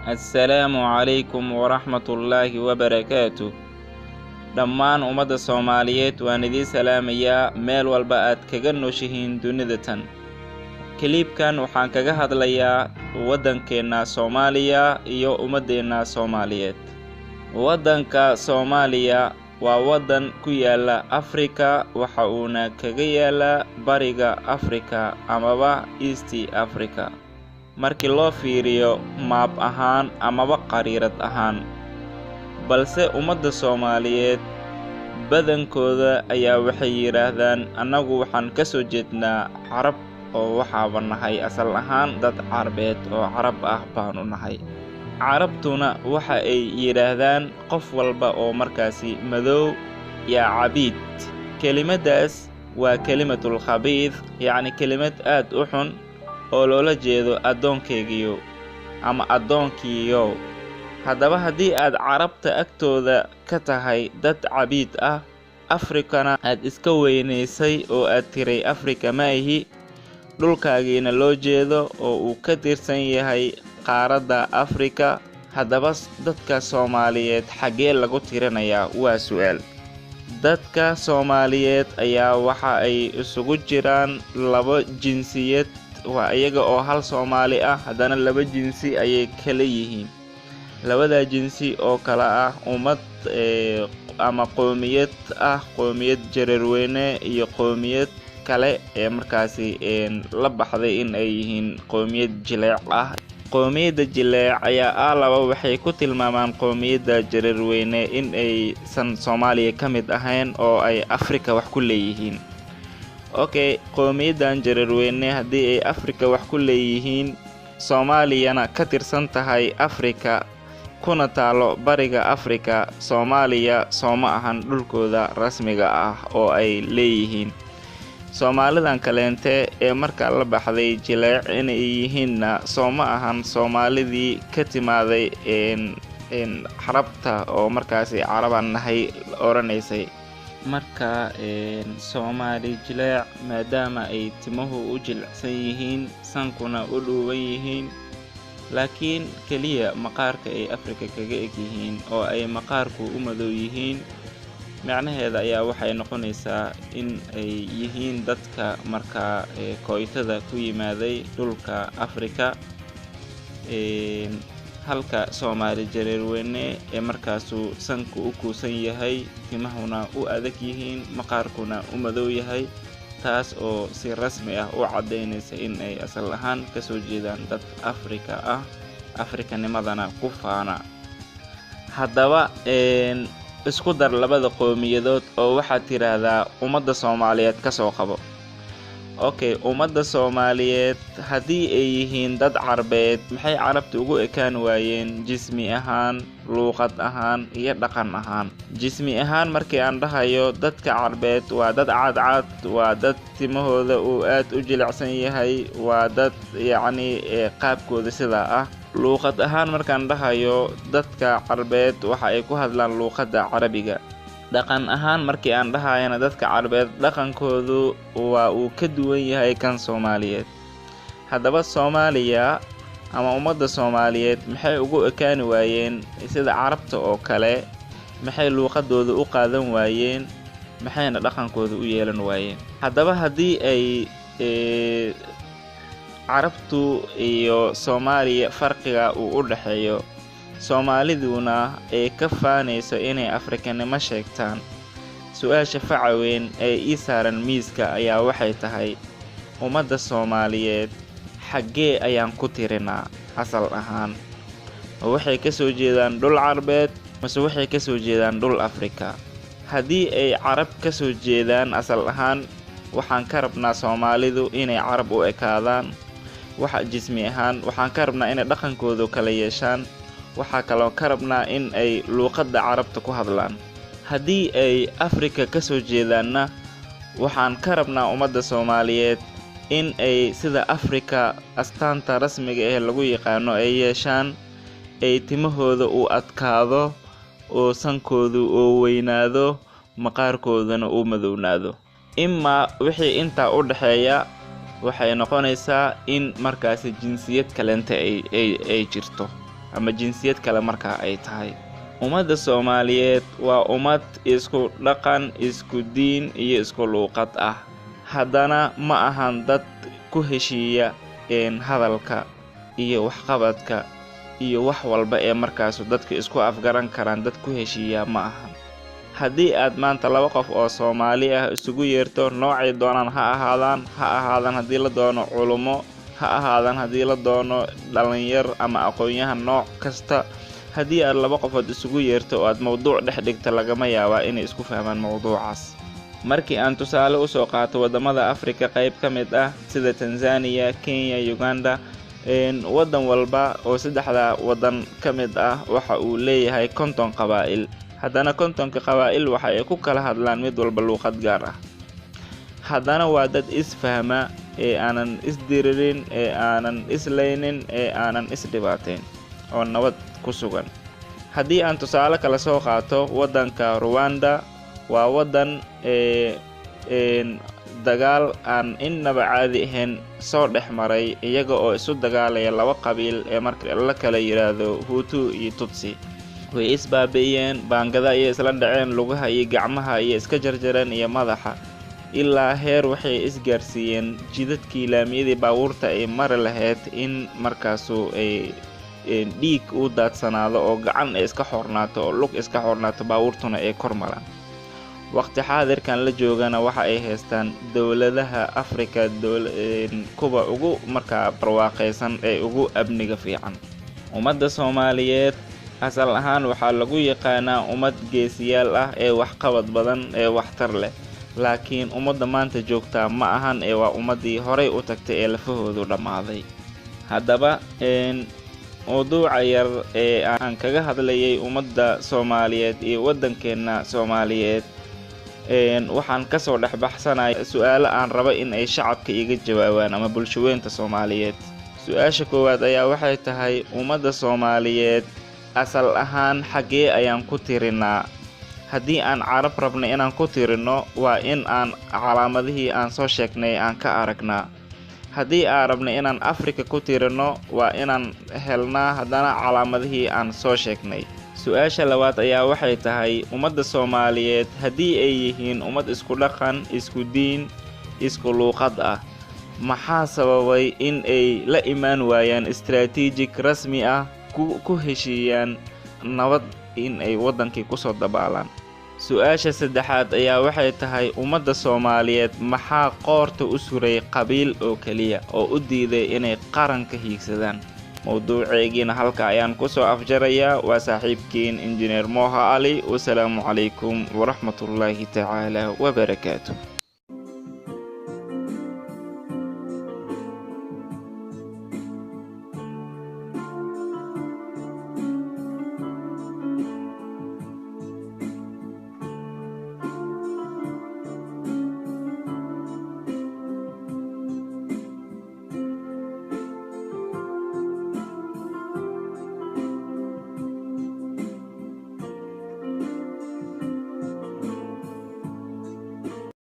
السلام عليكم ورحمة الله وبركاته. dhammaan ummadda Soomaaliyeed waan idin salaamayaa meel walba aad kaga nooshihiin dunida tan. Kliibkan waxaan kaga hadlayaa waddankeena Soomaaliya iyo ummadeena Soomaaliyeed. Waddanka Soomaaliya waa waddan ku yaala Afrika, waxa uuna kaga yaala bariga Afrika amaba East Africa. markii loo fiiriyo maap ahaan amaba qariirad ahaan, balse ummadda Soomaaliyeed badankooda ayaa waxay yiraahdaan anagu waxaan ka soo jeednaa Carab oo waxaaba nahay asal ahaan dad Carbeed oo Carab ah baanu nahay. Carabtuna waxa ay yiraahdaan qof walba oo markaasi madow yaa cabiid. kelimadaas waa kelimatul khabiith, yacni kelimad aad u xun oo loola jeedo addoonkeygiyo ama addoonkiyo. haddaba haddii aad Carabta agtooda ka tahay dad cabiid ah, Afrikana aad iska weynaysay oo aad tiray Afrika ma ahi, dhulkaagiina loo jeedo oo uu ka tirsan yahay qaaradda Afrika, haddaba dadka Soomaaliyeed xagee lagu tirinayaa waa su'aal. dadka Soomaaliyeed ayaa waxa ay isugu jiraan laba jinsiyad, waa iyaga oo hal Soomaali ah haddana laba jinsi ayay kala yihiin. labada jinsi oo kala ah ummad ama qoomiyad ah qoomiyad Jareerweyne iyo qoomiyad kale ee markaasi la baxday in ay yihiin qoomiyad Jileec ah. qoomiyadda Jileec ayaa laba waxay ku tilmaamaan qoomiyadda Jareerweyne in ay san Soomaaliya ka mid ahayn oo ay Afrika wax ku leeyihiin. qoomiyaddan Jareerweyne haddii ay Afrika wax ku leeyihiin, Soomaaliyana ka tirsan tahay Afrika kuna taalo bariga Afrika, Soomaaliya sooma ahan dhulkooda rasmiga ah oo ay leeyihiin. Soomaalidan kaleente ee marka la baxday Jileec inay yihiinna sooma ahan Soomaalidii ka timaaday Carabta oo markaasi Caraban nahay oranaysay. marka Soomaali Jileec maadaama ay timuhu u jilicsan yihiin, sankuna u dhuuban yihiin, laakiin kaliya maqaarka ay Afrika kaga eg yihiin oo ay maqaarku u madow yihiin, macnaheeda ayaa waxay noqonaysaa in ay yihiin dadka marka kooytada ku yimaaday dhulka Afrika. halka Soomaali Jareerweyne ee markaasu sanku u kuusan yahay, timahuna u adag yihiin, maqaarkuna u madow yahay, taas oo si rasmi ah u cadeynaysa in ay asal ahaan ka soo jeedaan dad Afrika ah, Afrikanimadana ku faana. haddaba isku dar labada qowmiyadood oo waxaad tiraahdaa ummadda Soomaaliyeed ka soo qabo. ummadda Soomaaliyeed haddii ay yihiin dad Carbeed, maxay Carabta ugu ekaan waayeen jismi ahaan, luuqad ahaan iyo dhaqan ahaan? jismi ahaan markii aan dhahayo dadka Carbeed waa dad cadcad, waa dad timahooda uu aad u jilicsan yahay, waa dad yacni qaabkooda sidaa ah. luuqad ahaan markaan dhahayo dadka Carbeed waxa ay ku hadlaan luuqadda Carabiga. dhaqan ahaan markii aan dhahayana dadka Carbeed dhaqankoodu waa uu ka duwan yahay kan Soomaaliyeed. haddaba Soomaaliya ama ummadda Soomaaliyeed maxay ugu ekaani waayeen sida Carabta oo kale? maxay luuqadooda u qaadan waayeen? maxayna dhaqankooda u yeelan waayeen? haddaba haddii ay Carabtu iyo Soomaaliya farqiga u dhaxeeyo, Soomaaliduna ay ka faanayso inay Afrikanimo sheegtaan, su'aasha faca weyn ee ii saaran miiska ayaa waxay tahay ummadda Soomaaliyeed xaggee ayaan ku tirinaa asal ahaan? waxay ka soo jeedaan dhul Carbeed mase waxay ka soo jeedaan dhul Afrika? haddii ay Carab ka soo jeedaan asal ahaan, waxaan ka rabnaa Soomaalidu inay Carab u ekaadaan. waxa jismi ahaan waxaan ka rabnaa inay dhaqankooda kala yeeshaan, waxaa kaloo ka rabnaa in ay luuqadda Carabta ku hadlaan. haddii ay Afrika ka soo jeedaanna, waxaan ka rabnaa ummadda Soomaaliyeed in ay sida Afrika astaanta rasmiga ah lagu yaqaano ay yeeshaan, ay timahooda u adkaado oo sankoodu oo weynaado, maqaarkoodana uu madownaado. wixii intaa u dhaxeeya waxay noqonaysaa in markaasi jinsiyad kaleente ay jirto. ama jinsiyad kale markaa ay tahay. ummadda Soomaaliyeed waa ummad isku dhaqan, isku diin iyo isku luuqad ah, haddana ma ahan dad ku heshiiya hadalka iyo waxqabadka iyo wax walba ee markaas dadka isku afgaran karaan dad ku heshiiya ma ahan. haddii aad maanta laba qof oo Soomaali ah isugu yeerto noocay doonaan ha ahaadaan haddii la doono culumo, ha ahaadaan haddii la doono dhalinyar ama aqoon-yahan nooc kasta, haddii aad laba qofood isugu yeerto oo aad mawduuc dhex dhigto lagama yaabaa inay isku fahmaan mawduucaas. markii aan tusaale u soo qaato wadamada Afrika qayb ka mid ah sida Tanzania, Kenya, Uganda, wadan walba oo saddexda wadan ka mid ah waxa uu leeyahay 50 qabaa'il. haddana 50 qabaa'il waxa ay ku kala hadlaan mid walba luuqad gaar ah. haddana waa dad isfahma ee aanan isdiririn, ee aanan islaynin, ee aanan isdhibaateyn oo nabad ku sugan. haddii aan tusaale kala soo qaato wadanka Rwanda, waa wadan dagaal aan innaba caadi ahayn soo dhex maray iyaga oo isu dagaalaya laba qabiil ee marka la kala yiraahdo Hutu iyo Tutsi. way isbaabeeyeen, baangada ayay isla dhaceen, lugaha iyo gacmaha ayay iska jarjareen iyo madaxa, ilaa heer waxay isgaarsiiyeen jidadkii laamiyadii baabuurta ay mari lahayd in markaasu ay dhiig u daadsanaado oo gacan ay iska xornaato oo lug iska xornaato, baabuurtuna ay kor maraan. waqti xaadirkan la joogana waxa ay haystaan dawladaha Afrika kuwa ugu markaa barwaaqaysan ee ugu amniga fiican. ummadda Soomaaliyeed asal ahaan waxaa lagu yaqaanaa ummad geesiyaal ah ee waxqabad badan ee waxtar leh, laakiin ummadda maanta joogta ma ahan ee waa ummadii horay u tagtay ee lafahoodu dhammaaday. haddaba mawduuca yar ee aan kaga hadlayay ummadda Soomaaliyeed iyo wadankeena Soomaaliyeed waxaan ka soo dhexbaxsanay su'aalo aan rabo in ay shacabka iga jawaabaan ama bulshadeenta Soomaaliyeed. su'aasha koowaad ayaa waxay tahay ummadda Soomaaliyeed asal ahaan xagee ayaan ku tirinaa? haddii aan Carab rabno inaan ku tirino waa in aan calaamadihii aan soo sheegnay aan ka aragnaa. haddii aan rabno inaan Afrika ku tirino waa inaan helnaa haddana calaamadihii aan soo sheegnay. su'aasha labaad ayaa waxay tahay ummadda Soomaaliyeed haddii ay yihiin ummad isku dhaqan, isku diin, isku luuqad ah, maxaa sababay in ay la imaan waayaan istaraatiijig rasmi ah ku heshiiyaan nabad in ay wadankii ku soo dabaalaan? su'aasha saddexaad ayaa waxay tahay ummadda Soomaaliyeed maxaa qoorta u suray qabiil oo kaliya oo u diiday inay qaranka hiigsadaan? mawduuceegiina halka ayaan ku soo afjarayaa. waa saaxiibkiin Injineer Moha Ali. wasalaamu calaykum waraxmatullaahi tacaala wabarakaatuh.